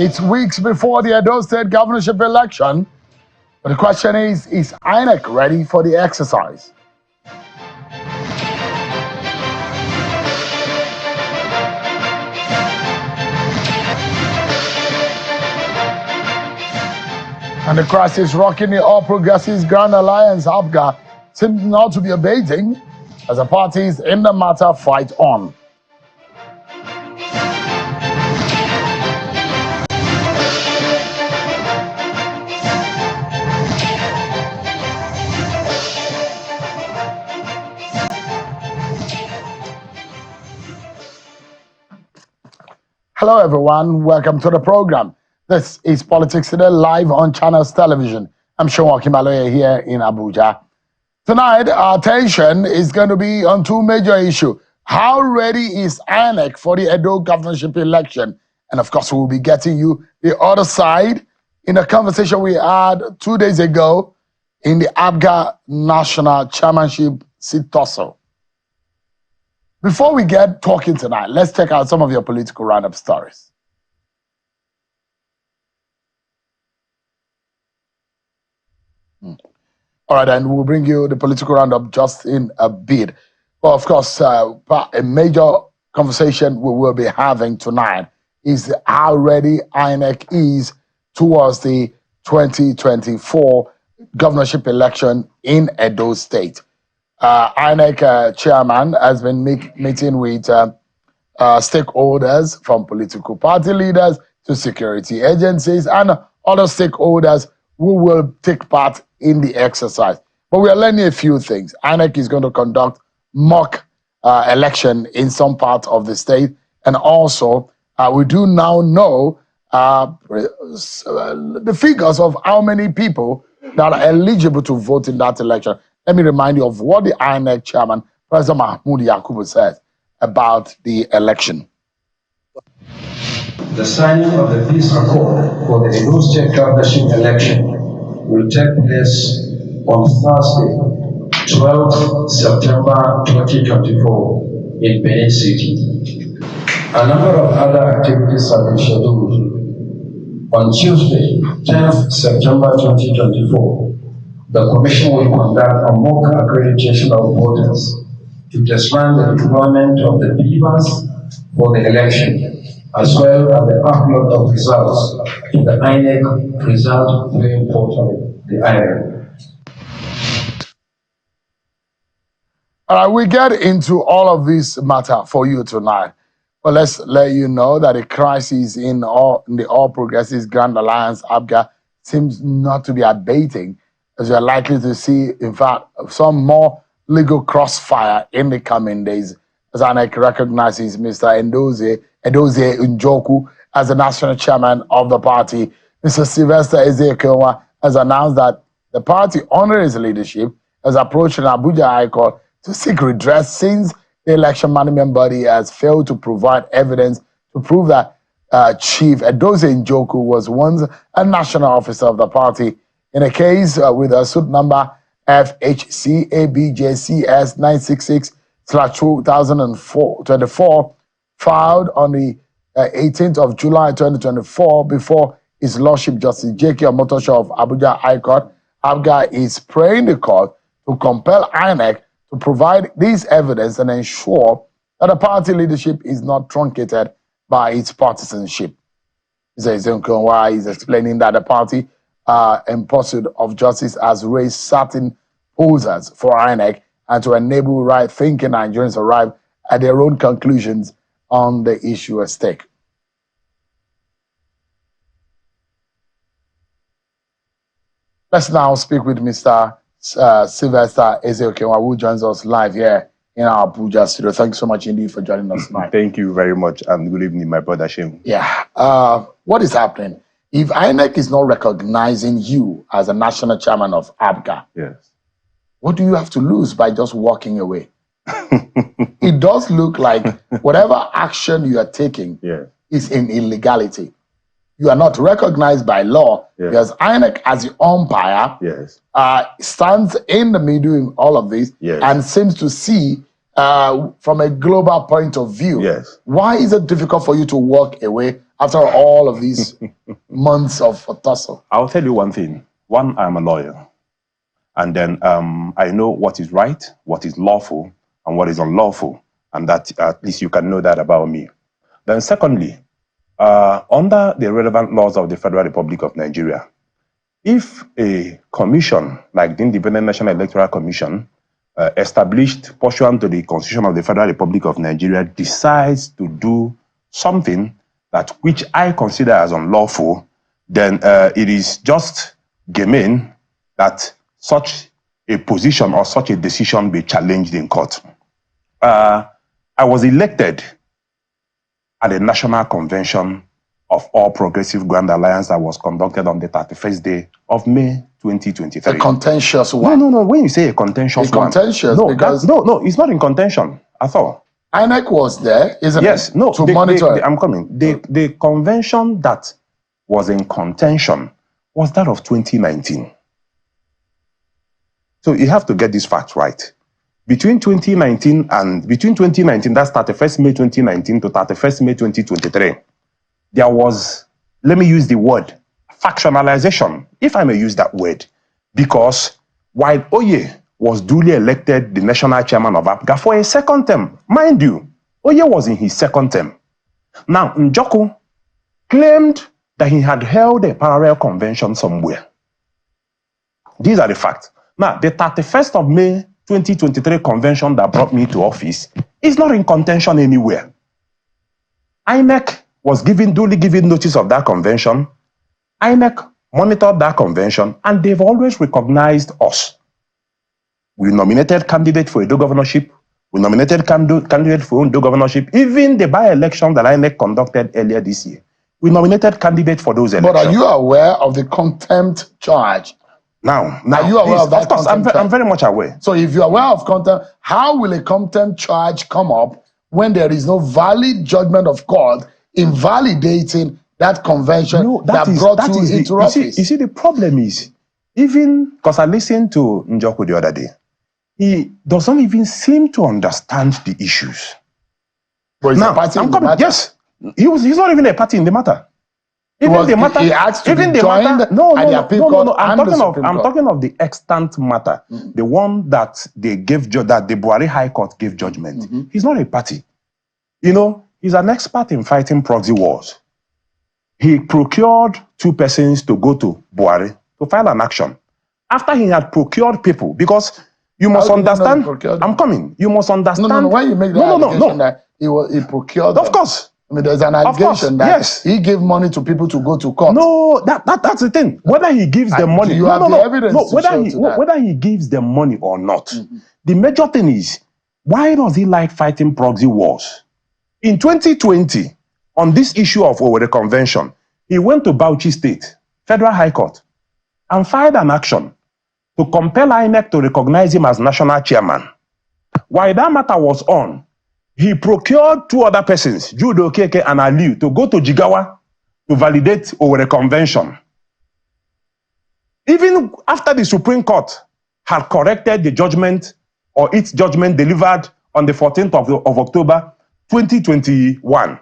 It's weeks before the Edo State governorship election, but the question is INEC ready for the exercise? And the crisis rocking the All Progressives Grand Alliance, APGA, seems not to be abating as the parties in the matter fight on. Hello everyone, welcome to the program. This is Politics Today live on Channels Television. I'm Sean Kimaloye here in Abuja. Tonight, our attention is going to be on two major issues. How ready is INEC for the Edo governorship election? And of course, we'll be getting you the other side in a conversation we had 2 days ago in the APGA National Chairmanship seat tussle. Before we get talking tonight, let's check out some of your political roundup stories. All right, and we'll bring you the political roundup just in a bit. Well, of course, a major conversation we will be having tonight is how ready INEC is towards the 2024 governorship election in Edo State. INEC chairman has been meeting with stakeholders from political party leaders to security agencies and other stakeholders who will take part in the exercise. But we are learning a few things. INEC is going to conduct mock election in some parts of the state. And also, we do now know the figures of how many people that are eligible to vote in that election. Let me remind you of what the INEC chairman, President Mahmoud Yakubu, says about the election. The signing of the peace accord for the Edo State governorship election will take place on Thursday, 12th September 2024 in Benin City. A number of other activities have been scheduled. On Tuesday, 10th September 2024, the Commission will conduct a mock accreditation of voters to test-run the deployment of the beavers for the election, as well as the upload of results to the INEC result viewing portal, the INEC. All right, we get into all of this matter for you tonight. But let's let you know that the crisis in the All Progressives Grand Alliance, APGA, seems not to be abating, as we are likely to see, in fact, some more legal crossfire in the coming days, as INEC recognizes Mr. Edozie Njoku as the national chairman of the party. Mr. Sylvester Ezekiel has announced that the party, under his leadership, has approached an Abuja High Court to seek redress since the election management body has failed to provide evidence to prove that Chief Edozie Njoku was once a national officer of the party. In a case with a suit number FHC ABJCS 966/2024, filed on the 18th of July 2024 before His Lordship Justice J.K. Omotosho of Abuja High Court, APGA is praying the court to compel INEC to provide this evidence and ensure that the party leadership is not truncated by its partisanship. Mr. Ezekiel is explaining that the party in pursuit of justice has raised certain posers for INEC and to enable right-thinking Nigerians arrive at their own conclusions on the issue at stake. Let's now speak with Mr. Sylvester Ezekiel, who joins us live here in our Abuja studio. Thank you so much indeed for joining us tonight. Thank you very much, and good evening, my brother Shem. Yeah. What is happening? If INEC is not recognizing you as a national chairman of APGA, Yes. what do you have to lose by just walking away? It does look like whatever action you are taking is in illegality. You are not recognized by law because INEC as the umpire stands in the middle in all of this and seems to see from a global point of view. Why is it difficult for you to walk away after all of these months of tussle? I'll tell you one thing. One, I'm a lawyer. And then I know what is right, what is lawful, and what is unlawful. And that at least you can know that about me. Then secondly, under the relevant laws of the Federal Republic of Nigeria, if a commission like the Independent National Electoral Commission established pursuant to the Constitution of the Federal Republic of Nigeria decides to do something that which I consider as unlawful, then it is just germane that such a position or such a decision be challenged in court. I was elected at the National Convention of All Progressive Grand Alliance that was conducted on the 31st day of May 2023. A contentious one. No. When you say a contentious one, because no, it's not in contention at all. INEC was there, isn't it? Yes, no. To monitor. I'm coming. The convention that was in contention was that of 2019. So you have to get this fact right. Between 2019, that's 31st May 2019 to 31st May 2023, there was, let me use the word, factionalization, if I may use that word, because while Oye was duly elected the national chairman of APGA for a second term, mind you, Oye was in his second term. Now, Njoku claimed that he had held a parallel convention somewhere. These are the facts. Now, the 31st of May 2023 convention that brought me to office is not in contention anywhere. INEC was duly given notice of that convention. INEC monitored that convention, and they've always recognized us. We nominated candidate for Edo governorship. We nominated candidate for Ondo governorship. Even the by-election that INEC conducted earlier this year, we nominated candidate for those elections. But are you aware of the contempt charge? Now, are you aware of that? Of course, I'm very much aware. So if you're aware of contempt, how will a contempt charge come up when there is no valid judgment of court invalidating that convention that brought you into office? You see, the problem is, even because I listened to Njoku the other day, he doesn't even seem to understand the issues. But he's a party in the matter. Yes, he's not even a party in the matter. Even the matter, he asked to even be the joined matter, no. I'm talking of the extant matter, the one that they gave that the Buhari High Court gave judgment. He's not a party. You know, he's an expert in fighting proxy wars. He procured 2 persons to go to Buhari to file an action. After he had procured people, because you must understand, I'm coming. You must understand. No. When you make the allegation that he procured them, of course. I mean, there's an allegation that he gave money to people to go to court. No, that's the thing. Whether he gives them money, you have the evidence to whether he gives them money or not. The major thing is, why does he like fighting proxy wars? In 2020, on this issue of the convention, he went to Bauchi State, Federal High Court, and filed an action to compel INEC to recognize him as national chairman. While that matter was on, he procured 2 other persons, Judo Keke and Aliu, to go to Jigawa to validate the convention. Even after the Supreme Court had corrected the judgment or its judgment delivered on the 14th of October 2021,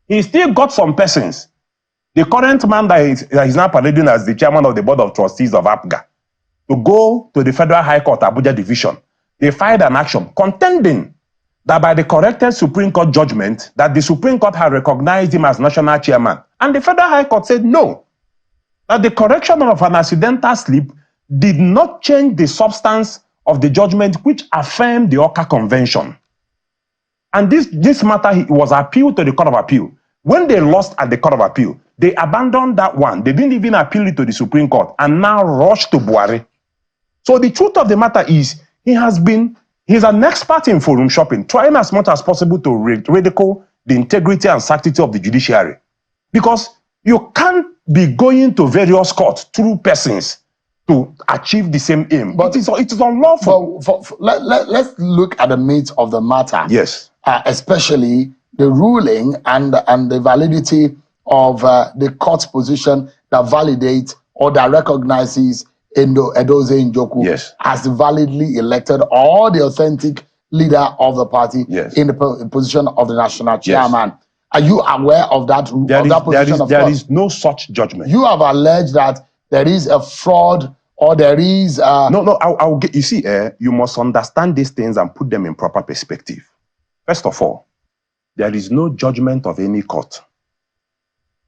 he still got some persons. The current man that is now parading as the chairman of the Board of Trustees of APGA, to go to the Federal High Court Abuja Division. They filed an action contending that by the corrected Supreme Court judgment, that the Supreme Court had recognized him as national chairman. And the Federal High Court said no, that the correction of an accidental slip did not change the substance of the judgment which affirmed the Oka Convention. And this matter was appealed to the Court of Appeal. When they lost at the Court of Appeal, they abandoned that one. They didn't even appeal it to the Supreme Court and now rushed to Buhari. So the truth of the matter is, he's an expert in forum shopping, trying as much as possible to ridicule the integrity and sanctity of the judiciary. Because you can't be going to various courts through persons to achieve the same aim. But it is unlawful. Let's look at the meat of the matter. Yes. Especially the ruling and the validity of the court's position that validates or that recognizes Edoze Njoku as validly elected or the authentic leader of the party in the position of the national chairman. Are you aware of that, There is no such judgment. You have alleged that there is a fraud or there is... No, I'll get... You see, you must understand these things and put them in proper perspective. First of all, there is no judgment of any court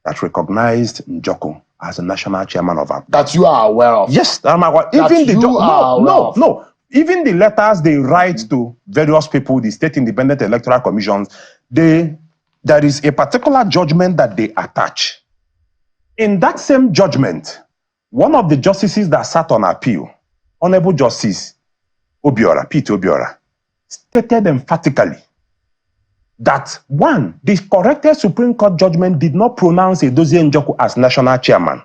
that recognized Njoku as a national chairman of APGA. That you are aware of? Yes, I'm aware. No. Even the letters they write to various people, the state independent electoral commissions, there is a particular judgment that they attach. In that same judgment, one of the justices that sat on appeal, Honorable Justice Obiora, Pete Obiora, stated emphatically that, one, the corrected Supreme Court judgment did not pronounce Edozie Njoku as national chairman.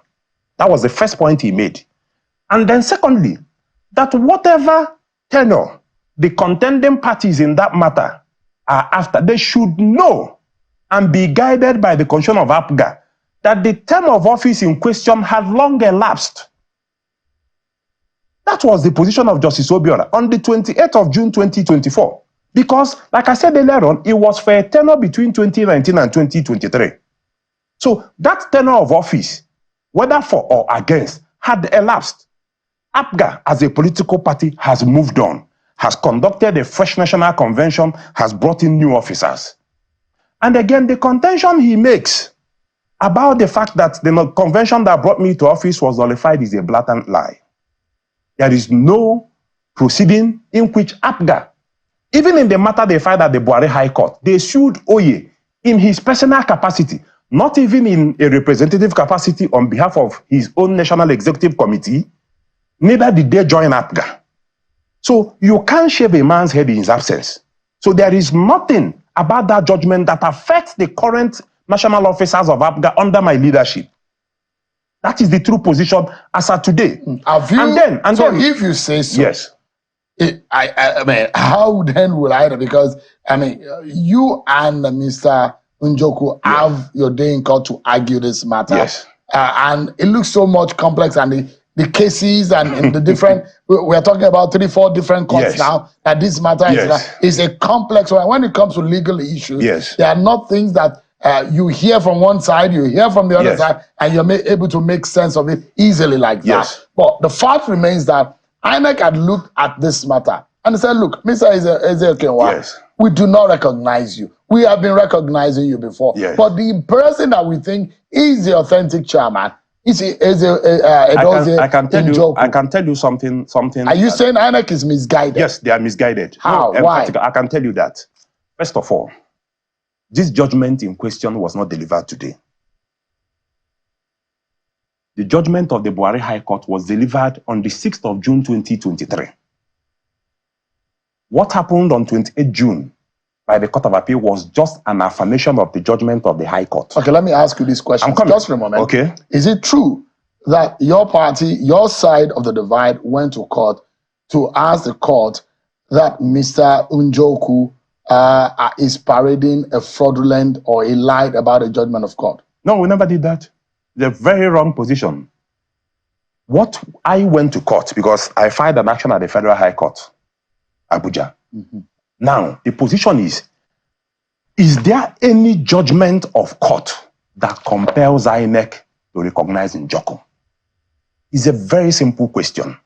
That was the first point he made. And then secondly, that whatever tenure the contending parties in that matter are after, they should know and be guided by the constitution of APGA that the term of office in question had long elapsed. That was the position of Justice Obiora on the 28th of June 2024. Because, like I said earlier on, it was for a tenure between 2019 and 2023. So that tenure of office, whether for or against, had elapsed. APGA, as a political party, has moved on, has conducted a fresh national convention, has brought in new officers. And again, the contention he makes about the fact that the convention that brought me to office was nullified is a blatant lie. There is no proceeding in which APGA, even in the matter they filed at the Buhari High Court, they sued Oye in his personal capacity, not even in a representative capacity on behalf of his own National Executive Committee. Neither did they join APGA. So you can't shave a man's head in his absence. So there is nothing about that judgment that affects the current national officers of APGA under my leadership. That is the true position as of today. If you say so, yes. I mean, how then will I? Because I mean, you and Mr. Njoku have your day in court to argue this matter. Yes. And it looks so much complex, and the cases and the different, we're talking about 3-4 different courts now, that this matter is a complex one. When it comes to legal issues, there are not things that you hear from one side, you hear from the other side, and you're able to make sense of it easily like that. But the fact remains that INEC had looked at this matter and said, look, Mr. Ezeokenwa, we do not recognize you. We have been recognizing you before. But the person that we think is the authentic chairman is I can tell you something. Are you saying INEC is misguided? Yes, they are misguided. How? Why? I can tell you that. First of all, this judgment in question was not delivered today. The judgment of the Buhari High Court was delivered on the 6th of June 2023. What happened on 28 June by the Court of Appeal was just an affirmation of the judgment of the High Court. Okay, let me ask you this question. Just for a moment. Okay. Is it true that your party, your side of the divide, went to court to ask the court that Mr. Njoku is parading a fraudulent or he lied about a judgment of court? No, we never did that. The very wrong position. What I went to court because I filed an action at the Federal High Court, Abuja. Now, the position is there any judgment of court that compels INEC to recognize Njoku? It's a very simple question.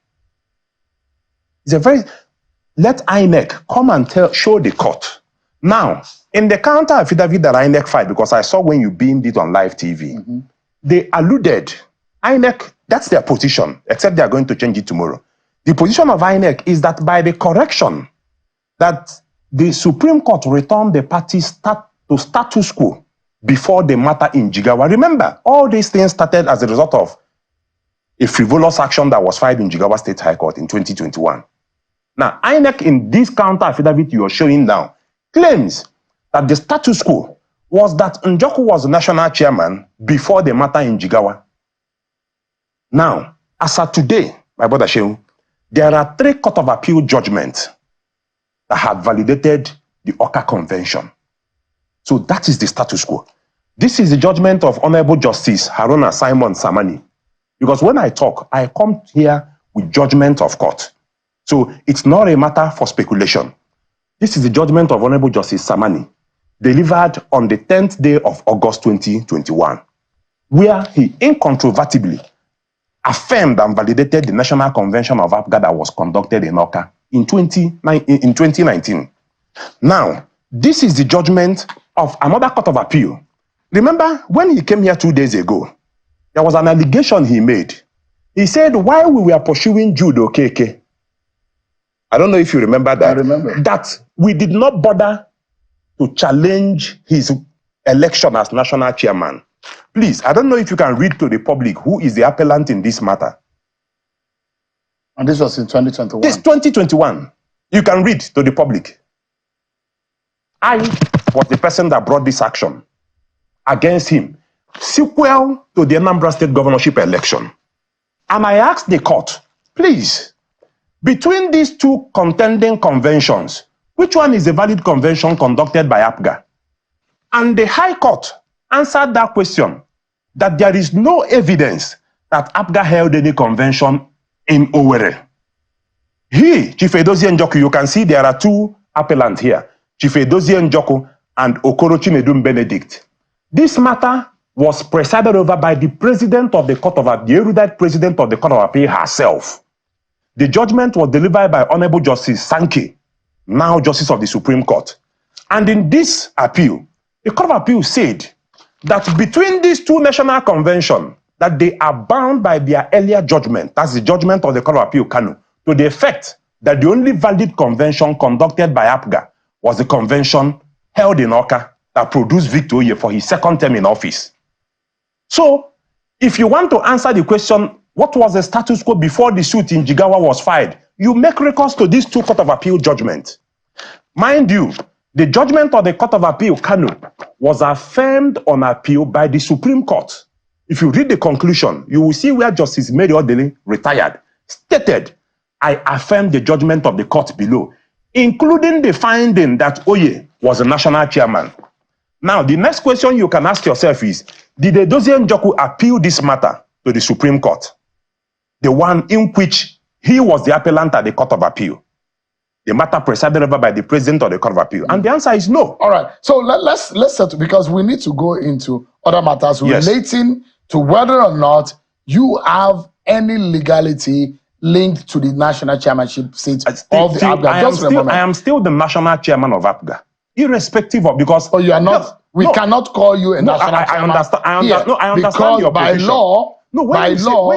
Let INEC come and show the court. Now, in the counter affidavit that INEC filed, because I saw when you beamed it on live TV, they alluded, INEC, that's their position, except they are going to change it tomorrow. The position of INEC is that by the correction that the Supreme Court returned the parties to status quo before the matter in Jigawa. Remember, all these things started as a result of a frivolous action that was filed in Jigawa State High Court in 2021. Now, INEC in this counter affidavit you are showing now claims that the status quo was that Njoku was national chairman before the matter in Jigawa. Now, as of today, my brother Shehu, there are 3 Court of Appeal judgments that have validated the Oka Convention. So that is the status quo. This is the judgment of Honorable Justice Haruna Simon Samani. Because when I talk, I come here with judgment of court. So it's not a matter for speculation. This is the judgment of Honorable Justice Samani. delivered on the 10th day of August 2021, where he incontrovertibly affirmed and validated the National Convention of APGA that was conducted in Awka in 2019. Now, this is the judgment of another court of appeal. Remember, when he came here 2 days ago, there was an allegation he made. He said, while we were pursuing Jude Okeke, I don't know if you remember that, I remember. that we did not bother to challenge his election as national chairman. Please, I don't know if you can read to the public who is the appellant in this matter. And this was in 2021. This 2021. You can read to the public. I was the person that brought this action against him, sequel to the Anambra State governorship election. And I asked the court, please, between these two contending conventions, which one is a valid convention conducted by APGA? And the High Court answered that question, that there is no evidence that APGA held any convention in Owerri. He, Chief Edozie Njoku, you can see there are two appellants here, Chief Edozie Njoku and Okoro Chinedum Benedict. This matter was presided over by the president of the Court of Appeal, the erudite president of the Court of Appeal herself. The judgment was delivered by Honorable Justice Sankey, now Justice of the Supreme Court. And in this appeal, the Court of Appeal said that between these two national conventions, that they are bound by their earlier judgment, that's the judgment of the Court of Appeal Kano, to the effect that the only valid convention conducted by APGA was the convention held in Awka that produced Victor Oye for his second term in office. So, if you want to answer the question, what was the status quo before the suit in Jigawa was filed, you make recourse to these two Court of Appeal judgments. Mind you, the judgment of the Court of Appeal Kano was affirmed on appeal by the Supreme Court. If you read the conclusion, you will see where Justice Mary Odele, retired, stated, I affirm the judgment of the court below, including the finding that Oye was a national chairman. Now, the next question you can ask yourself is, did Edozie Njoku appeal this matter to the Supreme Court? The one in which he was the appellant at the Court of Appeal. The matter presided over by the president of the Court of Appeal. And the answer is no. All right. So let's settle, because we need to go into other matters relating to whether or not you have any legality linked to the national chairmanship seat of the APGA. I am still the national chairman of APGA, irrespective of, because... Oh, you are not? We cannot call you a national chairman. I understand your by position. law... by law,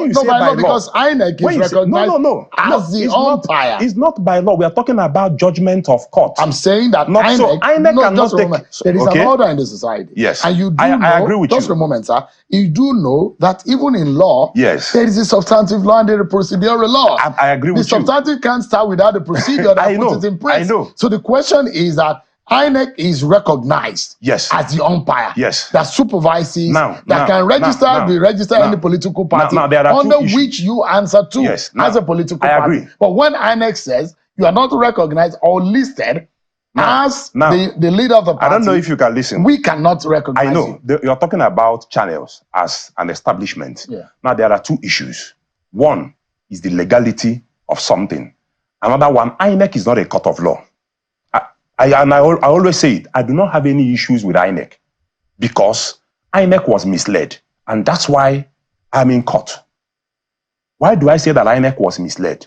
because INEC is recognized as the umpire. It's not by law. We are talking about judgment of court. I'm saying that not, INEC, so INEC cannot take... There is an order in the society. Yes. And you do know, I agree with you. just a moment, sir. You do know that even in law, yes, there is a substantive law and there is a procedural law. I agree with you. The substantive can't start without the procedure that puts it in place. I know. So the question is that INEC is recognized as the umpire that supervises, can register any political party under which you answer to as a political party. But when INEC says you are not recognized or listed as the leader of the party, I don't know if you can listen. We cannot recognize you. I know. You're talking about channels as an establishment. Now, there are two issues. One is the legality of something. Another one, INEC is not a court of law. I always say it, I do not have any issues with INEC because INEC was misled, and that's why I'm in court. Why do I say that INEC was misled?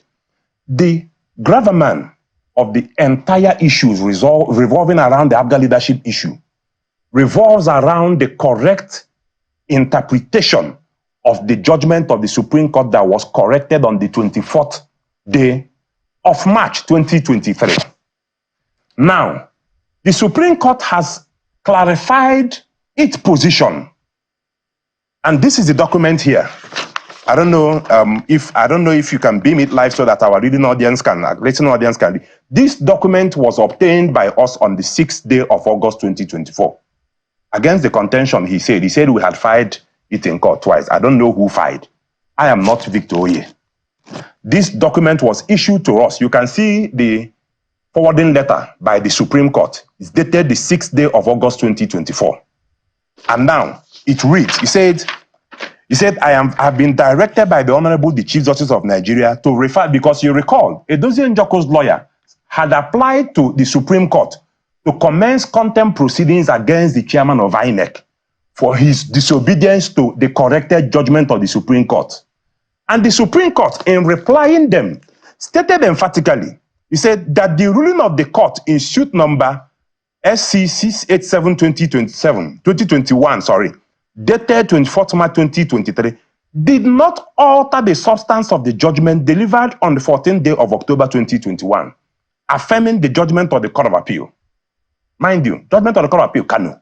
The gravamen of the entire issues revolving around the APGA leadership issue revolves around the correct interpretation of the judgment of the Supreme Court that was corrected on the 24th day of March 2023. Now, the Supreme Court has clarified its position, and this is the document here. I don't know if you can beam it live so that our listening audience can. This document was obtained by us on the 6th day of August 2024. Against the contention, he said we had filed it in court twice. I don't know who filed. I am not Victor Oye. This document was issued to us. You can see the forwarding letter by the Supreme Court. It's dated the 6th day of August 2024. And now it reads, he said, I have been directed by the Honorable the Chief Justice of Nigeria to refer, because you recall, Edozie Njoku's lawyer had applied to the Supreme Court to commence contempt proceedings against the chairman of INEC for his disobedience to the corrected judgment of the Supreme Court. And the Supreme Court, in replying them, stated emphatically, he said that the ruling of the court in suit number SC 687-2021, dated 24th March 2023, did not alter the substance of the judgment delivered on the 14th day of October 2021, affirming the judgment of the Court of Appeal. Mind you, judgment of the Court of Appeal, Kano,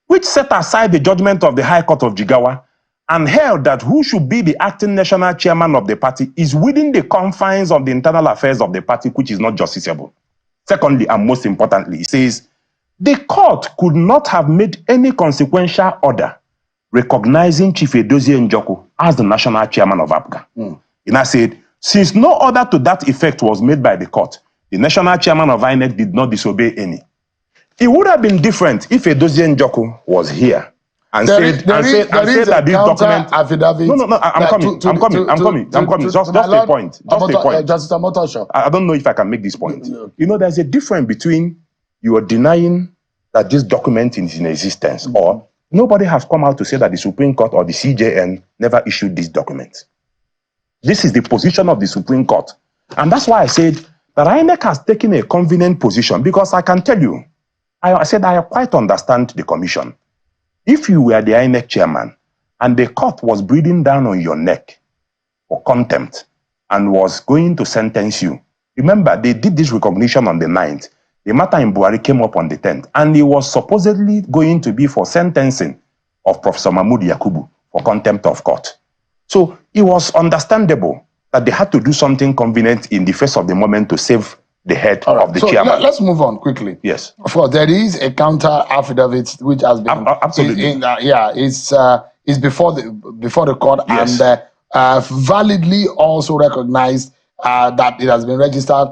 which set aside the judgment of the High Court of Jigawa and held that who should be the acting national chairman of the party is within the confines of the internal affairs of the party, which is not justiciable. Secondly, and most importantly, it says, the court could not have made any consequential order recognizing Chief Edozie Njoku as the national chairman of APGA. And I said, since no order to that effect was made by the court, the national chairman of INEC did not disobey any. It would have been different if Edozie Njoku was here and said that this document. Affidavit. No, I'm coming. Just a point. Justice Amotosho. I don't know if I can make this point. You know, there's a difference between you are denying that this document is in existence, or nobody has come out to say that the Supreme Court or the CJN never issued this document. This is the position of the Supreme Court. And that's why I said that INEC has taken a convenient position, because I can tell you, I said I quite understand the commission. If you were the INEC chairman and the court was breathing down on your neck for contempt and was going to sentence you, remember they did this recognition on the 9th. The matter in Buhari came up on the 10th, and it was supposedly going to be for sentencing of Professor Mahmoud Yakubu for contempt of court. So it was understandable that they had to do something convenient in the face of the moment to save the head of the chairman. Let's move on quickly. Yes. Of course, there is a counter affidavit which has been absolutely. It's before the court, yes. and validly also recognized that it has been registered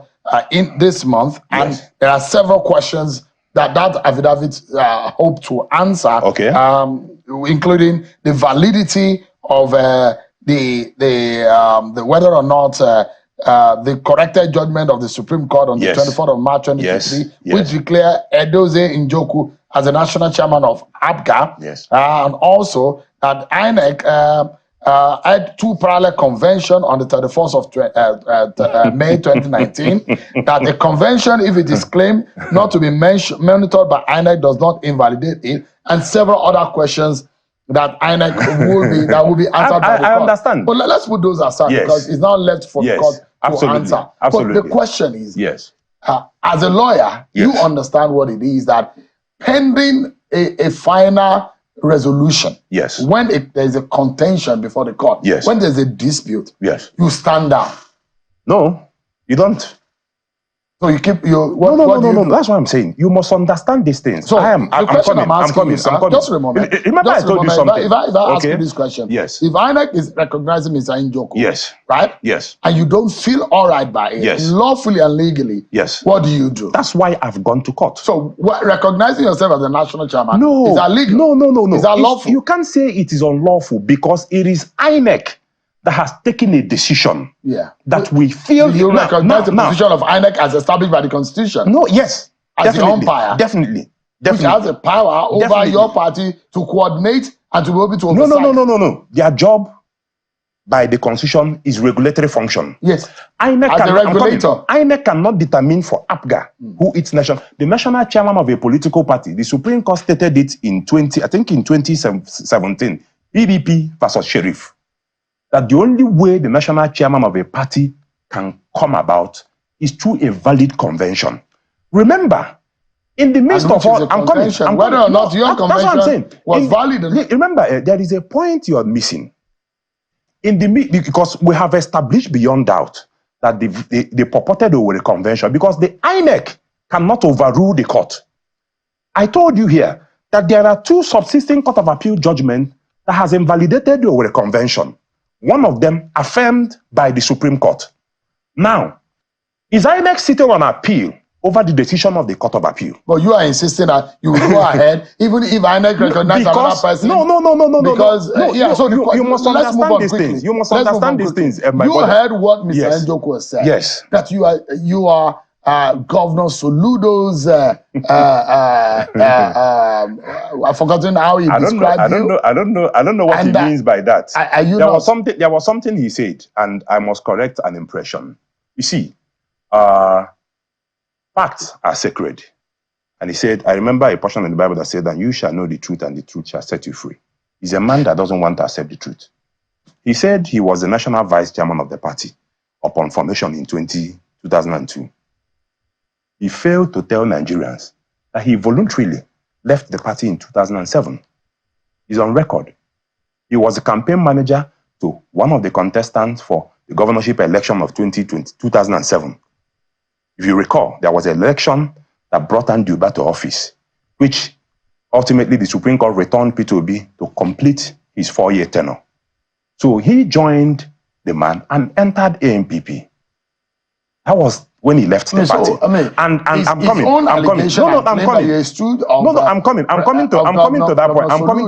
in this month, and yes. There are several questions that affidavit hope to answer. Okay. Including the validity of the whether or not the corrected judgment of the Supreme Court on yes. the 24th of March 2023, yes. which declared Edozie Njoku as the national chairman of APGA, yes. And also that INEC had two parallel convention on the 31st of May 2019, that the convention, if it is claimed not to be monitored by INEC, does not invalidate it, and several other questions that INEC will be answered by the court. I understand. But let's put those aside, yes. because it's not left for yes. the court to absolutely. answer. Absolutely. But the question is, yes. As a lawyer, yes. you understand what it is that pending a final resolution, yes. when there's a contention before the court, yes. when there's a dispute, yes. you stand down. No, you don't. So you keep your no. That's what I'm saying. You must understand these things. So I'm coming. Just a moment. Remember, I told you something. If I ask you this question, yes. If INEC is recognizing Mr. Njoku, yes, right, yes, and you don't feel all right by it, yes, lawfully and legally, yes, what do you do? That's why I've gone to court. So recognizing yourself as the national chairman, no, is that legal? No. Is that lawful? You can't say it is unlawful, because it is INEC that has taken a decision. Yeah. That we feel. You recognize the position of INEC as established by the Constitution? No. Yes. As the umpire, definitely. Which has the power over your party to coordinate and to be able to oversight. No. Their job by the Constitution is regulatory function. Yes. INEC as a regulator. INEC cannot determine for APGA who its national. The national chairman of a political party, the Supreme Court stated it in 2017, PDP versus Sheriff, that the only way the national chairman of a party can come about is through a valid convention. Remember, in the midst of all, I'm coming. Whether or not your convention was valid. Remember, there is a point you are missing. Because we have established beyond doubt that the purported Owerri Convention, because the INEC cannot overrule the court. I told you here that there are two subsisting Court of Appeal judgments that has invalidated the Owerri Convention. One of them affirmed by the Supreme Court. Now, is INEC sitting on appeal over the decision of the Court of Appeal? But you are insisting that you will go ahead, even if INEC recognizes another person. No. Because you must understand these things. You must understand these things. You heard what Mr. Njoku said. Yes. That you are Governor Soludo's, I've forgotten how he described you. I don't know what he means by that. There was something he said, and I must correct an impression. You see, facts are sacred. And he said, I remember a portion in the Bible that said that you shall know the truth and the truth shall set you free. He's a man that doesn't want to accept the truth. He said he was the national vice chairman of the party upon formation in 2002. He failed to tell Nigerians that he voluntarily left the party in 2007. He's on record. He was the campaign manager to one of the contestants for the governorship election of 2007. If you recall, there was an election that brought Anduba to office, which ultimately the Supreme Court returned Peter Obi to complete his 4-year tenure. So he joined the man and entered ANPP. That was when he left the party. So, I mean, and I'm coming. I'm coming to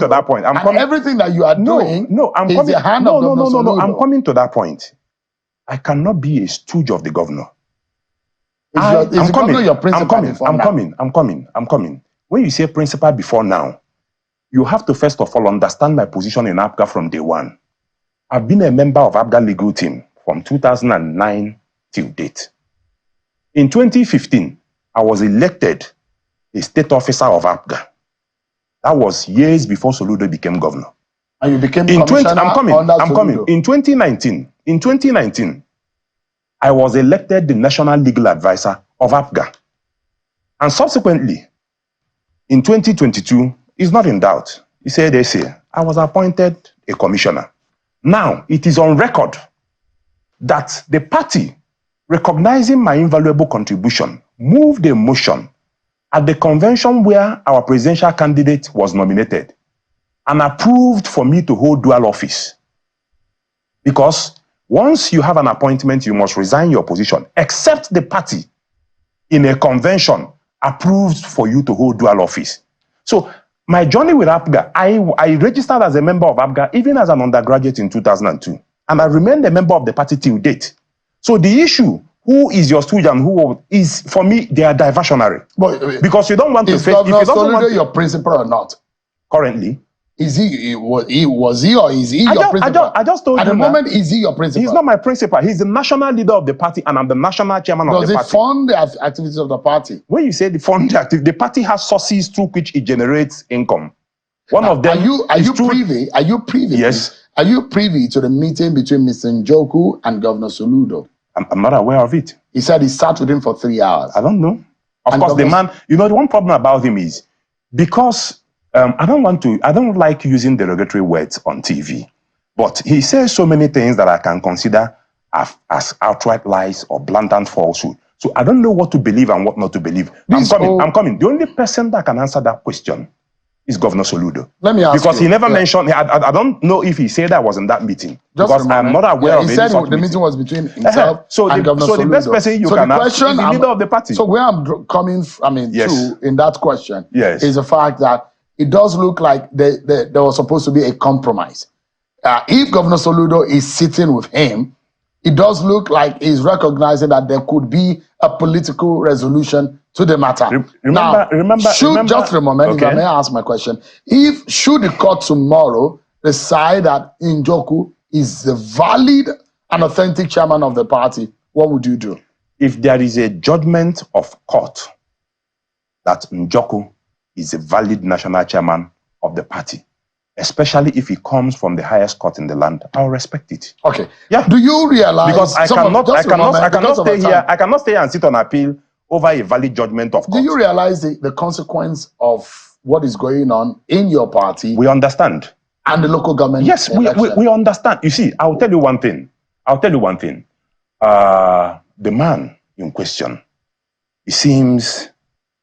that point. Everything that you are doing is the hand of Governor Soludo. I'm coming to that point. I cannot be a stooge of the governor. I'm coming. When you say principal before now, you have to first of all understand my position in APGA from day one. I've been a member of APGA legal team from 2009 till date. In 2015, I was elected a state officer of APGA. That was years before Soludo became governor. And you became commissioner I'm coming. In 2019, I was elected the national legal advisor of APGA. And subsequently, in 2022, it's not in doubt. He said, I was appointed a commissioner. Now, it is on record that the party, recognizing my invaluable contribution, moved a motion at the convention where our presidential candidate was nominated and approved for me to hold dual office. Because once you have an appointment, you must resign your position, except the party in a convention approved for you to hold dual office. So my journey with APGA, I registered as a member of APGA even as an undergraduate in 2002. And I remained a member of the party till date. So the issue, who is your stooge and who is, for me, they are diversionary. But, because you don't want to face... Is Governor Soludo your principal or not? Currently. Was he or is he your principal? I just told you. At the moment, is he your principal? He's not my principal. He's the national leader of the party, and I'm the national chairman of the party. Does he fund the activities of the party? When you say the fund the activity, the party has sources through which it generates income. One of them. Are you privy? Yes. Are you privy to the meeting between Mr. Njoku and Governor Soludo? I'm not aware of it. He said he sat with him for 3 hours. I don't know. Of course, the man. You know, the one problem about him is because. I don't like using derogatory words on TV, but he says so many things that I can consider as outright lies or blatant falsehood. So I don't know what to believe and what not to believe. I'm coming. The only person that can answer that question is Governor Soludo. Let me ask you. Because he never mentioned, I don't know if he said I was in that meeting. Because I'm not aware of any such meeting. He said the meeting was between himself and Governor Soludo. So the best person you can ask is the leader of the party. So where I'm coming, to in that question is the fact that it does look like there was supposed to be a compromise. If Governor Soludo is sitting with him, it does look like he's recognizing that there could be a political resolution to the matter. Just a moment, if I may ask my question. Should the court tomorrow decide that Njoku is the valid and authentic chairman of the party, what would you do? If there is a judgment of court that Njoku is a valid national chairman of the party, especially if he comes from the highest court in the land, I'll respect it. Okay. Yeah. Do you realize? Because I cannot stay here and sit on appeal over a valid judgment of court. Do you realize the consequence of what is going on in your party? We understand. And the local government. Yes, we understand. You see, I'll tell you one thing. The man in question, it seems.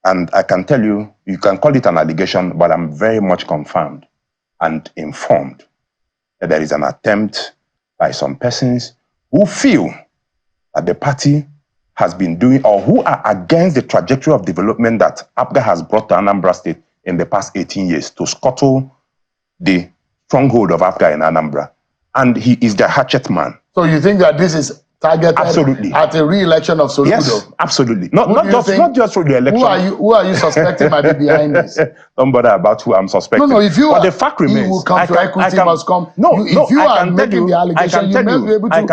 And I can tell you, you can call it an allegation, but I'm very much confirmed and informed that there is an attempt by some persons who feel that the party has been doing, or who are against the trajectory of development that APGA has brought to Anambra State in the past 18 years to scuttle the stronghold of APGA in Anambra. And he is the hatchet man. So you think that this is targeted Absolutely. at a re-election of Soludo. Yes, absolutely. Not Who do you think- just for the election. Who are you suspecting might be behind this? Don't bother about who I'm suspecting. No, if you but are, the fact he remains, will come to equity, must come. If you are making the allegation, you may be able to. I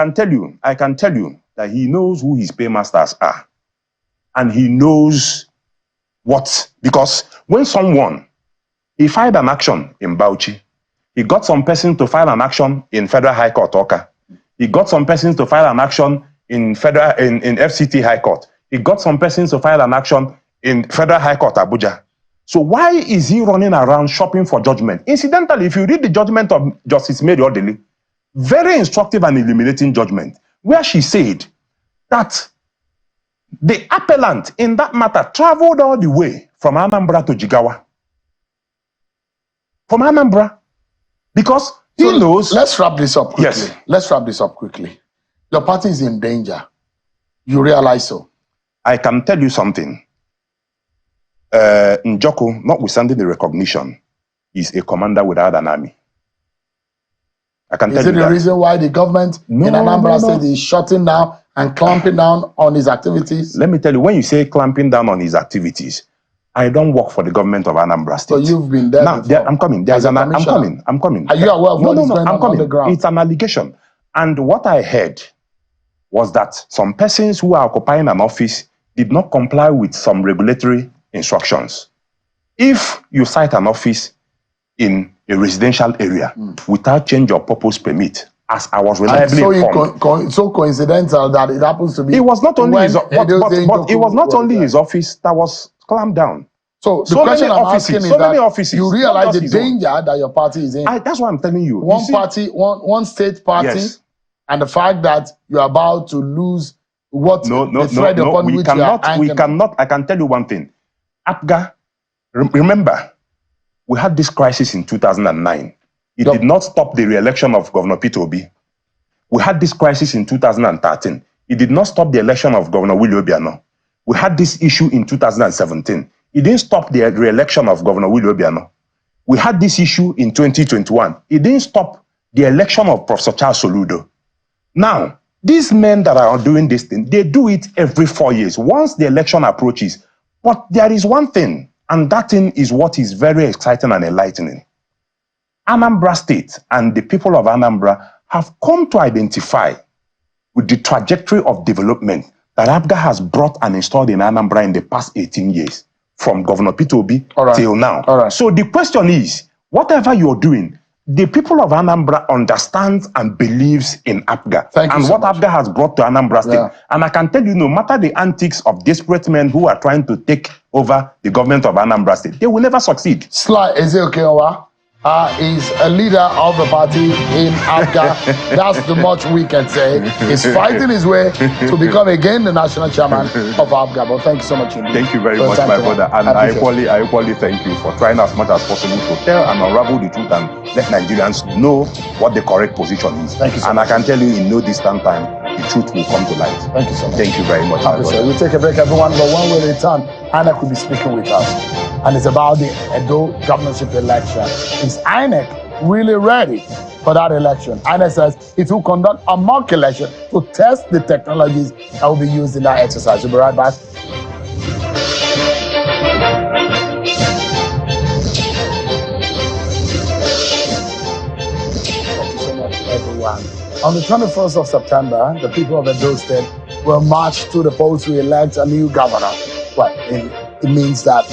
can tell you that he knows who his paymasters are. And he knows what, because when someone, he filed an action in Bauchi, he got some person to file an action in Federal High Court, Oka. He got some persons to file an action in FCT High Court. He got some persons to file an action in Federal High Court, Abuja. So why is he running around shopping for judgment? Incidentally, if you read the judgment of Justice Mary Odili, very instructive and illuminating judgment, where she said that the appellant in that matter traveled all the way from Anambra to Jigawa. From Anambra. Because he knows. Let's wrap this up quickly. Yes. Let's wrap this up quickly. Your party is in danger. You realize so? I can tell you something. Njoko, notwithstanding the recognition, is a commander without an army. I can tell you that. Is it the reason why the government in Anambra State is shutting down and clamping down on his activities? Let me tell you, when you say clamping down on his activities, I don't work for the government of Anambra State. So you've been there now, before. I'm coming. I'm coming. Are you aware of what is going on the ground? It's an allegation. And what I heard was that some persons who are occupying an office did not comply with some regulatory instructions. If you cite an office in a residential area without change of purpose permit, as I was reliably informed. So coincidental that it happens to be. It was not only his, but it was not only his office that was clamped down. So the question I'm asking is that you realize the danger that your party is in. That's what I'm telling you. One party, one state party, yes. And the fact that you're about to lose what the thread upon which you are anchoring. We cannot. I can tell you one thing. APGA, remember, we had this crisis in 2009. It did not stop the re-election of Governor Peter Obi. We had this crisis in 2013. It did not stop the election of Governor Willie Obiano. We had this issue in 2017. It didn't stop the re-election of Governor Willie Obiano. We had this issue in 2021. It didn't stop the election of Professor Charles Soludo. Now, these men that are doing this thing, they do it every 4 years, once the election approaches. But there is one thing, and that thing is what is very exciting and enlightening. Anambra State and the people of Anambra have come to identify with the trajectory of development that APGA has brought and installed in Anambra in the past 18 years, from Governor Peter Obi till now. So the question is, whatever you're doing, the people of Anambra understands and believes in APGA and what APGA has brought to Anambra State. Yeah. And I can tell you, no matter the antics of desperate men who are trying to take over the government of Anambra State, they will never succeed. Sly Ezeokewa is a leader of the party in APGA. That's the much we can say. He's fighting his way to become again the national chairman of APGA. But thank you so much indeed. Thank you very much, my brother. And I equally thank you for trying as much as possible to tell and unravel the truth and let Nigerians know what the correct position is. Thank you so much. And I can tell you in no distant time, the truth will come to light. Thank you so much. Thank you very much. We'll take a break, everyone. But when we return, INEC will be speaking with us. And it's about the Edo governorship election. Is INEC really ready for that election? INEC says it will conduct a mock election to test the technologies that will be used in that exercise. We'll be right back. Thank you so much, everyone. On the 21st of September, the people of Edo State will march to the polls to elect a new governor. Well, it means that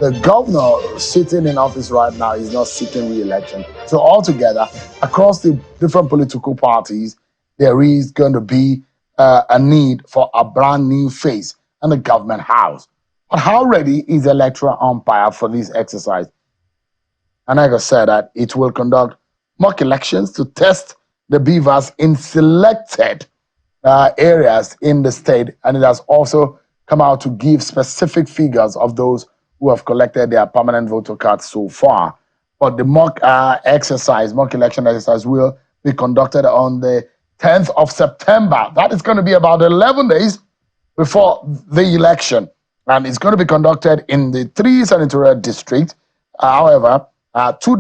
the governor sitting in office right now is not seeking re-election. So altogether, across the different political parties, there is going to be a need for a brand new face in the government house. But how ready is the electoral umpire for this exercise? And like I said, that it will conduct mock elections to test the beavers in selected areas in the state. And it has also come out to give specific figures of those who have collected their permanent voter cards so far. But the mock election exercise will be conducted on the 10th of September. That is going to be about 11 days before the election. And it's going to be conducted in the 3 senatorial districts. However, two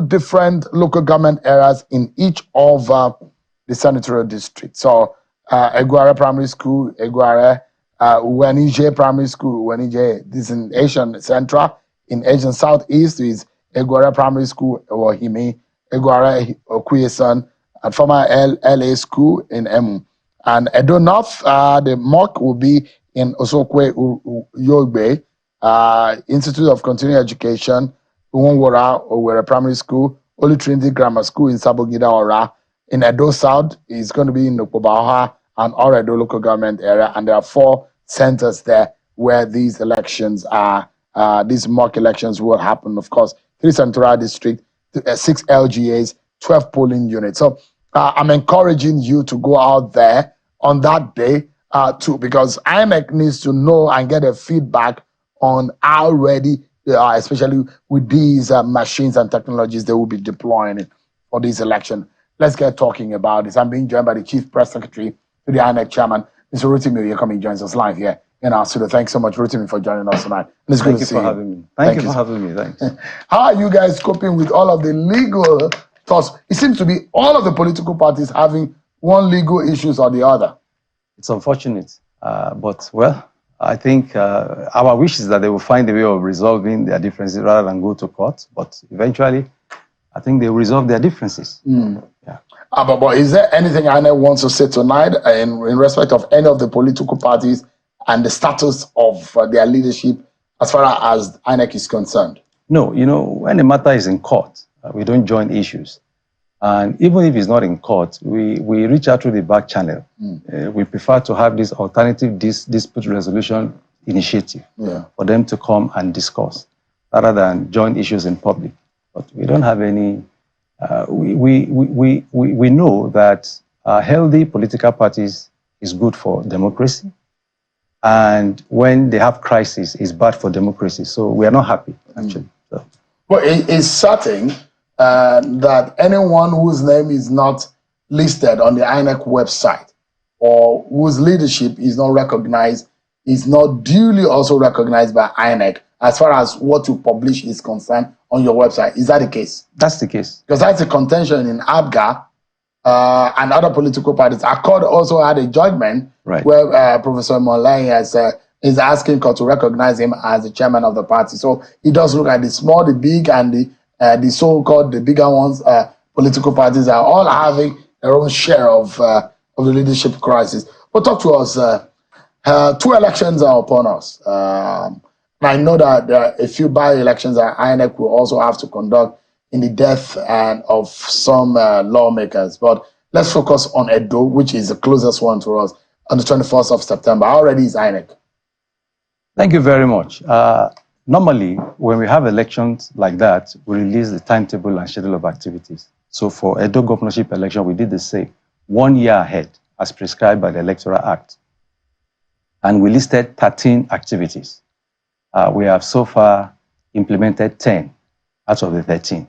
different local government areas in each of the senatorial districts. So Eguare Primary School, Eguare Uwenije Primary School, Uwenije. This is in Asian Central. In Asian Southeast is Eguare Primary School, Wahimi, Eguare Okuyesan, and former LA School in Emu. And Edo North, the mock will be in Osokwe Yogbe, Institute of Continuing Education, Uwonwora Owerri Primary School, Holy Trinity Grammar School in Sabogida Ora. In Edo South, it's going to be in Okobaha and Oredo local government area. And there are 4 centers there where these elections are, these mock elections will happen. Of course, 3 Central District, 6 LGAs, 12 polling units. So I'm encouraging you to go out there on that day too, because INEC needs to know and get a feedback on how ready they are, especially with these machines and technologies they will be deploying for this election. Let's get talking about this. I'm being joined by the Chief Press Secretary to the INEC Chairman, Mr. Rotimi Oyèkánmi, joins us live here in our studio. Thanks so much, Rotimi, for joining us tonight. And it's good to see you. Thank you for having me. Thanks. How are you guys coping with all of the legal thoughts? It seems to be all of the political parties having one legal issues or the other. It's unfortunate, but well, I think our wish is that they will find a way of resolving their differences rather than go to court. But eventually, I think they will resolve their differences. Yeah. But is there anything INEC wants to say tonight in respect of any of the political parties and the status of their leadership as far as INEC is concerned? No, you know, when a matter is in court, we don't join issues. And even if it's not in court, we reach out through the back channel. We prefer to have this alternative dispute resolution initiative for them to come and discuss rather than join issues in public. But we don't have any, we know that healthy political parties is good for democracy. And when they have crisis, it's bad for democracy. So we are not happy, actually. So. Well, it's certain that anyone whose name is not listed on the INEC website or whose leadership is not recognized is not duly also recognized by INEC as far as what you publish is concerned on your website. Is that the case? That's the case. Because that's a contention in APGA and other political parties. ACORD also had a judgment where Professor Molay is asking court to recognize him as the chairman of the party. So he does look at the small, the big, and the so-called, the bigger ones. Political parties are all having their own share of the leadership crisis. But talk to us. 2 elections are upon us. I know that there are a few by-elections that INEC will also have to conduct in the death of some lawmakers. But let's focus on Edo, which is the closest one to us, on the 21st of September. How ready is INEC? Thank you very much. Normally, when we have elections like that, we release the timetable and schedule of activities. So for Edo governorship election, we did the same, 1 year ahead, as prescribed by the Electoral Act. And we listed 13 activities. We have so far implemented 10 out of the 13.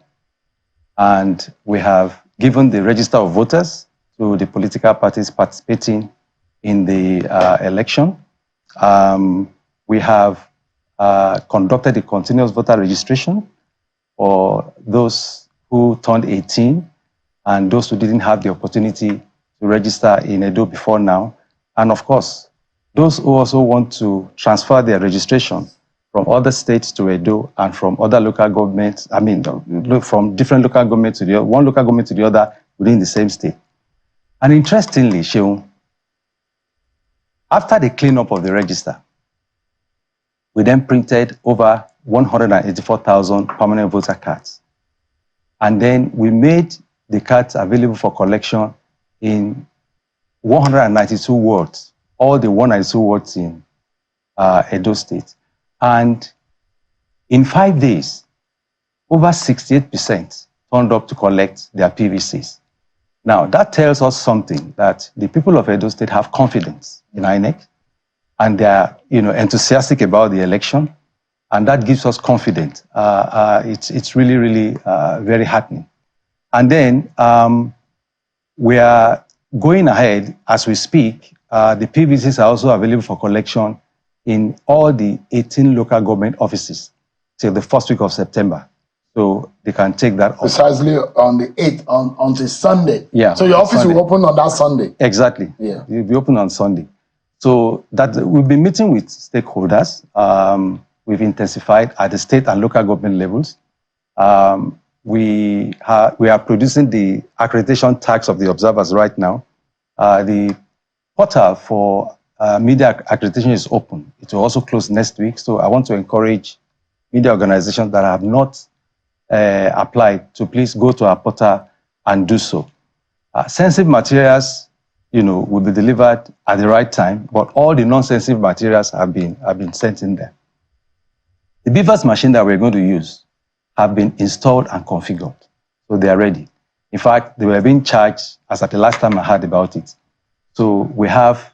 And we have given the register of voters to the political parties participating in the election. We have conducted a continuous voter registration for those who turned 18 and those who didn't have the opportunity to register in Edo before now. And of course, those who also want to transfer their registration from other states to Edo and from other local governments, from different local governments to the other, one local government to the other within the same state. And interestingly, Sheung, after the cleanup of the register, we then printed over 184,000 permanent voter cards. And then we made the cards available for collection in 192 wards, all the 192 wards in Edo State. And in 5 days, over 68% turned up to collect their PVCs. Now, that tells us something, that the people of Edo State have confidence in INEC, and they are enthusiastic about the election, and that gives us confidence. It's really, really very heartening. And then we are going ahead as we speak. The PVCs are also available for collection in all the 18 local government offices till the first week of September. So they can take that off. Precisely on the 8th, until Sunday. Yeah. So your office Sunday will open on that Sunday. Exactly. Yeah. It'll be open on Sunday. So that we've been meeting with stakeholders. We've intensified at the state and local government levels. We are producing the accreditation tags of the observers right now. The portal for media accreditation is open. It will also close next week. So I want to encourage media organizations that have not applied to please go to our portal and do so. Sensitive materials, will be delivered at the right time, but all the non-sensitive materials have been sent in there. The beavers machine that we're going to use have been installed and configured, so they are ready. In fact, they were being charged as at the last time I heard about it. So we have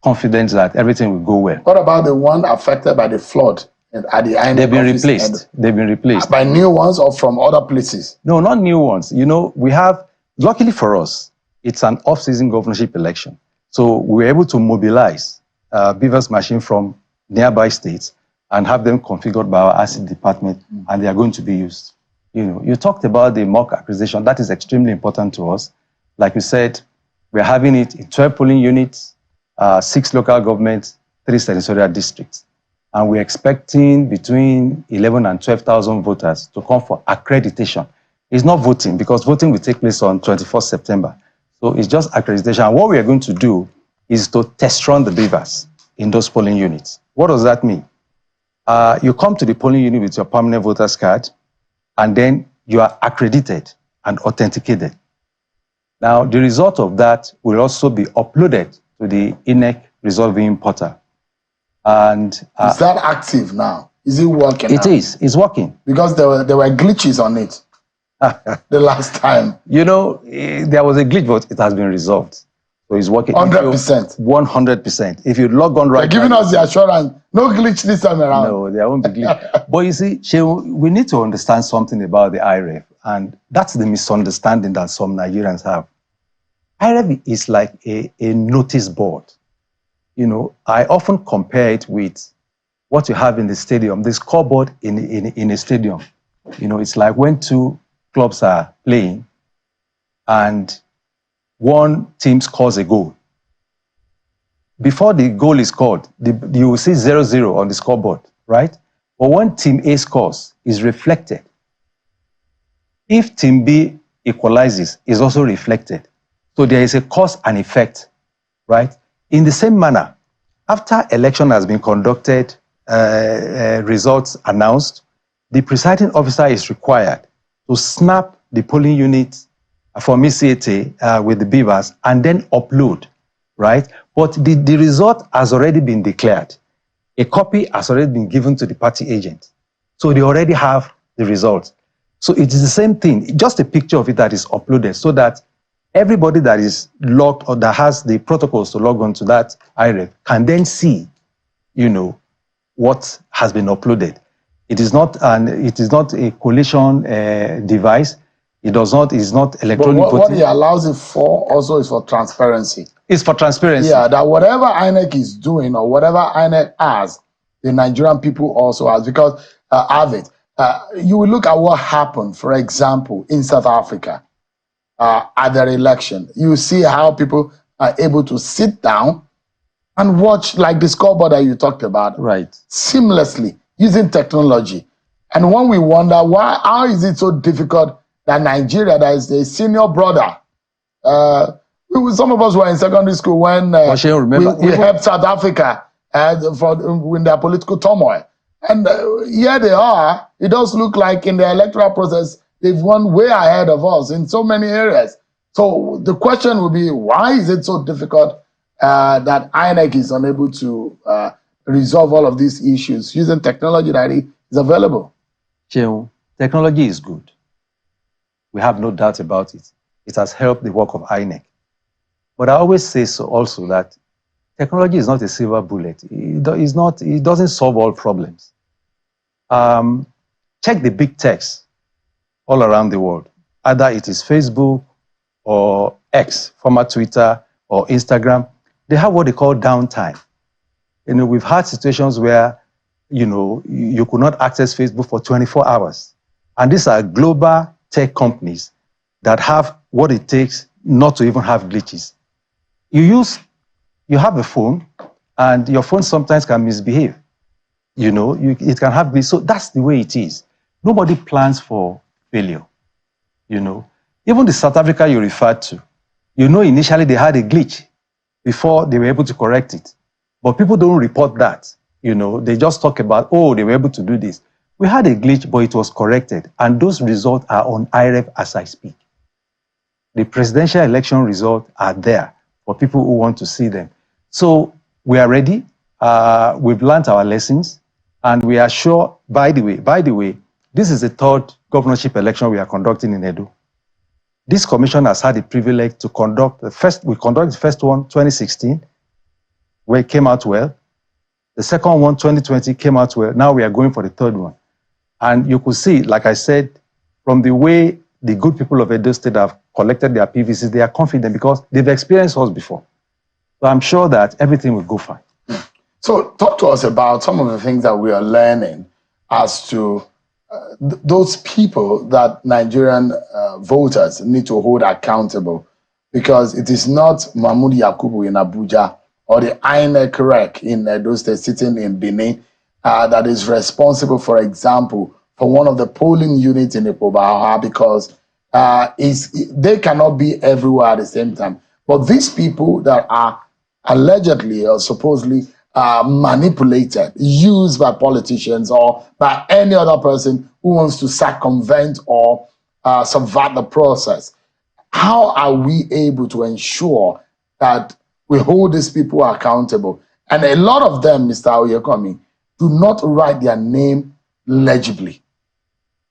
confidence that everything will go well. What about the one affected by the flood at the INEC They've been office? replaced. They've been replaced. By new ones or from other places? No, not new ones. We have, luckily for us, it's an off-season governorship election. So we were able to mobilize beavers machine from nearby states and have them configured by our asset department, and they are going to be used. You talked about the mock acquisition. That is extremely important to us. Like you said, we're having it in 12 polling units, 6 local governments, 3 senatorial districts. And we're expecting between 11 and 12,000 voters to come for accreditation. It's not voting, because voting will take place on 24th September. So it's just accreditation. And what we are going to do is to test run the beavers in those polling units. What does that mean? You come to the polling unit with your permanent voter's card, and then you are accredited and authenticated. Now, the result of that will also be uploaded to the INEC resolving portal. And is that active now? Is it working? It is. It's working. Because there were glitches on it the last time. There was a glitch, but it has been resolved. So it's working. 100%. 100%. If you log on right now. They're giving us the assurance, no glitch this time around. No, there won't be glitch. But you see, we need to understand something about the IREF, and that's the misunderstanding that some Nigerians have. IREF is like a notice board. I often compare it with what you have in the stadium, the scoreboard in a stadium. It's like when 2 clubs are playing and one team scores a goal. Before the goal is scored, you will see 0-0 on the scoreboard, right? But when team A scores, it's reflected. If team B equalizes, it's also reflected. So there is a cause and effect, right? In the same manner, after election has been conducted, results announced, the presiding officer is required to snap the polling unit from ECAT with the beavers and then upload, right? But the result has already been declared. A copy has already been given to the party agent. So they already have the result. So it is the same thing, just a picture of it that is uploaded, so that everybody that is logged or that has the protocols to log on to that IREF can then see, what has been uploaded. It is not a collation device. It is not electronic voting. What it allows it for also is for transparency. It's for transparency. Yeah, that whatever INEC is doing or whatever INEC has, the Nigerian people also has, because have it. You will look at what happened, for example, in South Africa. At their election, you see how people are able to sit down and watch, like the scoreboard that you talked about, right, seamlessly using technology. And when we wonder how is it so difficult that Nigeria, that is a senior brother, some of us were in secondary school when we helped South Africa in their political turmoil, and here they are. It does look like in the electoral process, they've won way ahead of us in so many areas. So the question will be, why is it so difficult that INEC is unable to resolve all of these issues using technology that is available? Technology is good. We have no doubt about it. It has helped the work of INEC. But I always say so also that technology is not a silver bullet. It doesn't solve all problems. Check the big techs all around the world. Either it is Facebook or X, former Twitter, or Instagram. They have what they call downtime. We've had situations where, you could not access Facebook for 24 hours. And these are global tech companies that have what it takes not to even have glitches. You have a phone, and your phone sometimes can misbehave. It can have glitches. So that's the way it is. Nobody plans for failure. Even the South Africa you referred to, initially they had a glitch before they were able to correct it. But people don't report that. They just talk about, oh, they were able to do this. We had a glitch, but it was corrected. And those results are on IREF as I speak. The presidential election results are there for people who want to see them. So we are ready. We've learned our lessons. And we are sure, by the way, this is the third governorship election we are conducting in Edo. This commission has had the privilege to conduct we conducted the first one, 2016, where it came out well. The second one, 2020, came out well. Now we are going for the third one. And you could see, like I said, from the way the good people of Edo State have collected their PVCs, they are confident because they've experienced us before. So I'm sure that everything will go fine. So talk to us about some of the things that we are learning as to those people that Nigerian voters need to hold accountable, because it is not Mahmoud Yakubu in Abuja or the INEC rec in Edo State sitting in Benin that is responsible, for example, for one of the polling units in Ipobaha, because they cannot be everywhere at the same time. But these people that are allegedly or supposedly manipulated, used by politicians or by any other person who wants to circumvent or subvert the process. How are we able to ensure that we hold these people accountable? And a lot of them, Mr. Oyekomi, do not write their name legibly.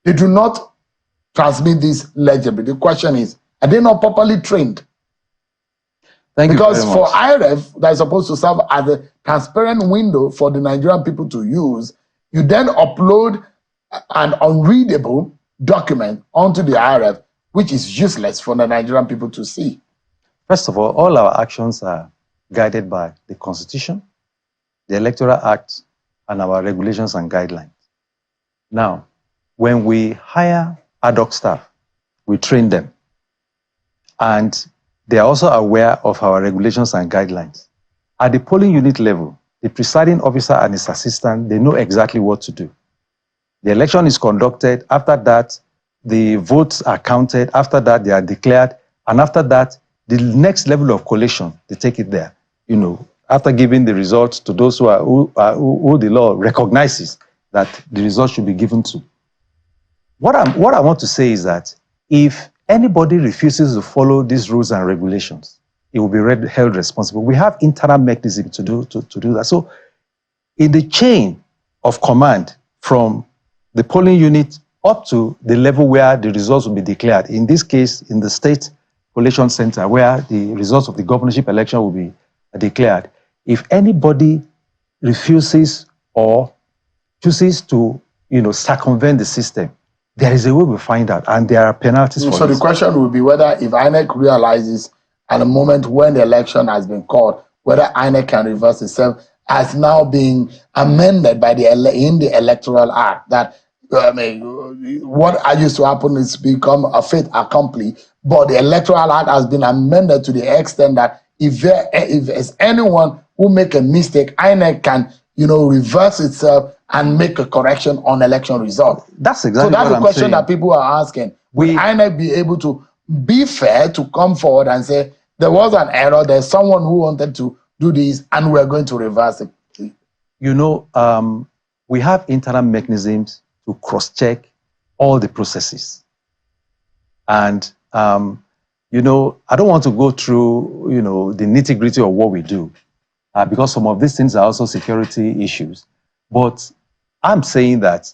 They do not transmit this legibly. The question is, are they not properly trained? Because for IREF, that is supposed to serve as a transparent window for the Nigerian people to use, you then upload an unreadable document onto the IREF, which is useless for the Nigerian people to see. First of all our actions are guided by the Constitution, the Electoral Act, and our regulations and guidelines. Now, when we hire ad hoc staff, we train them. And they are also aware of our regulations and guidelines. At the polling unit level, the presiding officer and his assistant, they know exactly what to do. The election is conducted. After that, the votes are counted. After that, they are declared. And after that, the next level of collation, they take it there. After giving the results to those who the law recognizes that the results should be given to. What I want to say is that if anybody refuses to follow these rules and regulations, it will be held responsible. We have internal mechanisms to do that. So in the chain of command from the polling unit up to the level where the results will be declared, in this case, in the State Collation Center, where the results of the governorship election will be declared, if anybody refuses or chooses to circumvent the system, there is a way we find out, and there are penalties for So this. the question will be whether if INEC realizes at the moment when the election has been called, whether INEC can reverse itself as now being amended by in the Electoral Act. That what used to happen is become a fait accompli, but the Electoral Act has been amended to the extent that if there's anyone who make a mistake, INEC can reverse itself and make a correction on election result. That's exactly so that's what the question I'm saying. that people are asking. Will INEC be able to be fair to come forward and say there was an error, there's someone who wanted to do this and we're going to reverse it? We have internal mechanisms to cross-check all the processes. And, I don't want to go through, the nitty-gritty of what we do, because some of these things are also security issues. But I'm saying that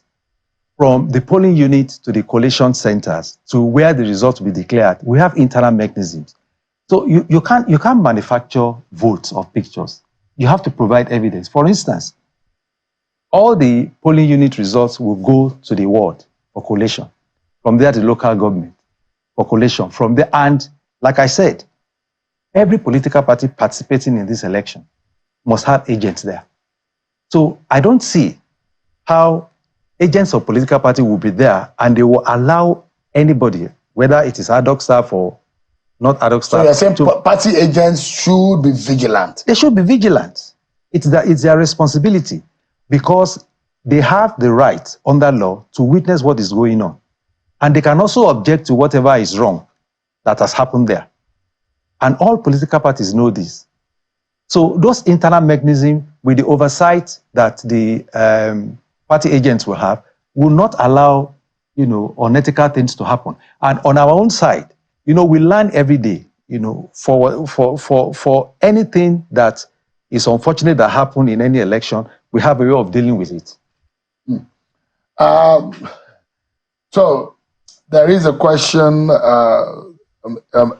from the polling unit to the collation centers to where the results will be declared, we have internal mechanisms. So you can't manufacture votes or pictures. You have to provide evidence. For instance, all the polling unit results will go to the ward for collation. From there to the local government for collation. From there, and like I said, every political party participating in this election must have agents there. So I don't see how agents of political party will be there and they will allow anybody, whether it is ad hoc staff or not ad hoc staff. So you're saying party agents should be vigilant? They should be vigilant. It's their responsibility because they have the right under law to witness what is going on. And they can also object to whatever is wrong that has happened there. And all political parties know this. So those internal mechanisms with the oversight that the party agents will have will not allow, unethical things to happen. And on our own side, we learn every day, for anything that is unfortunate that happened in any election, we have a way of dealing with it. So there is a question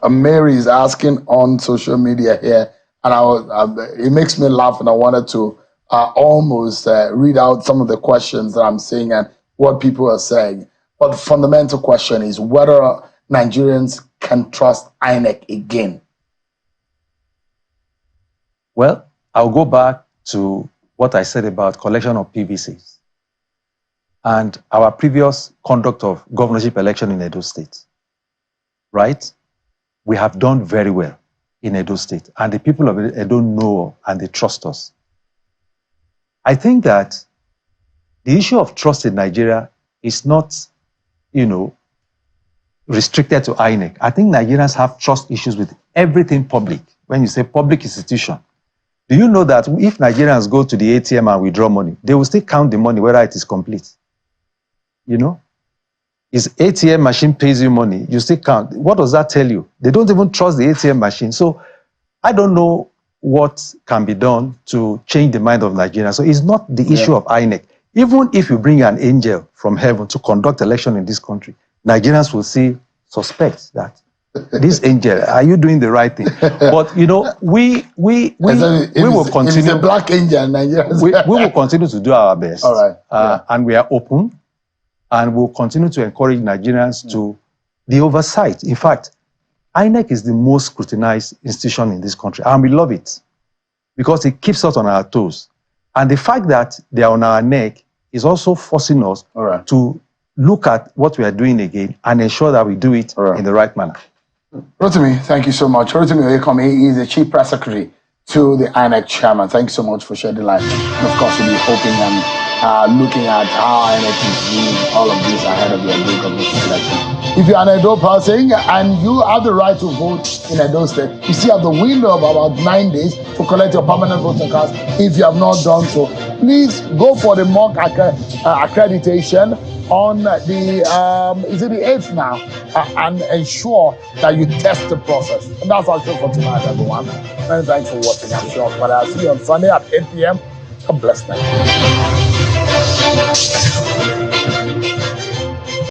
Mary is asking on social media here, and it makes me laugh, and I wanted to almost read out some of the questions that I'm seeing and what people are saying. But the fundamental question is whether Nigerians can trust INEC again. Well, I'll go back to what I said about collection of PVCs and our previous conduct of governorship election in Edo State, right? We have done very well in Edo State, and the people of Edo know and they trust us. I think that the issue of trust in Nigeria is not, restricted to INEC. I think Nigerians have trust issues with everything public. When you say public institution, do you know that if Nigerians go to the ATM and withdraw money, they will still count the money whether it is complete? Is ATM machine pays you money, you still count. What does that tell you? They don't even trust the ATM machine. So I don't know what can be done to change the mind of Nigerians. So it's not the issue of INEC. Even if you bring an angel from heaven to conduct election in this country, Nigerians will suspect that this angel, are you doing the right thing? But we will continue. It's a black angel, Nigerians. we will continue to do our best. All right. And we are open, and we'll continue to encourage Nigerians to the oversight. In fact, INEC is the most scrutinized institution in this country, and we love it because it keeps us on our toes. And the fact that they are on our neck is also forcing us to look at what we are doing again and ensure that we do it in the right manner. Rotimi, thank you so much. Rotimi Oyekomi is the Chief Press Secretary to the INEC Chairman. Thank you so much for shedding light. And of course, we'll be hoping and looking at how INEC is doing all of this ahead of the Edo governorship election. If you're an Edo person and you have the right to vote in Edo State, you still have the window of about 9 days to collect your permanent voting cards. If you have not done so, please go for the mock accreditation on the, is it the 8th now? And ensure that you test the process. And that's our show for tonight, everyone. Many thanks for watching. I'm sure. But I'll see you on Sunday at 8 p.m. God bless them.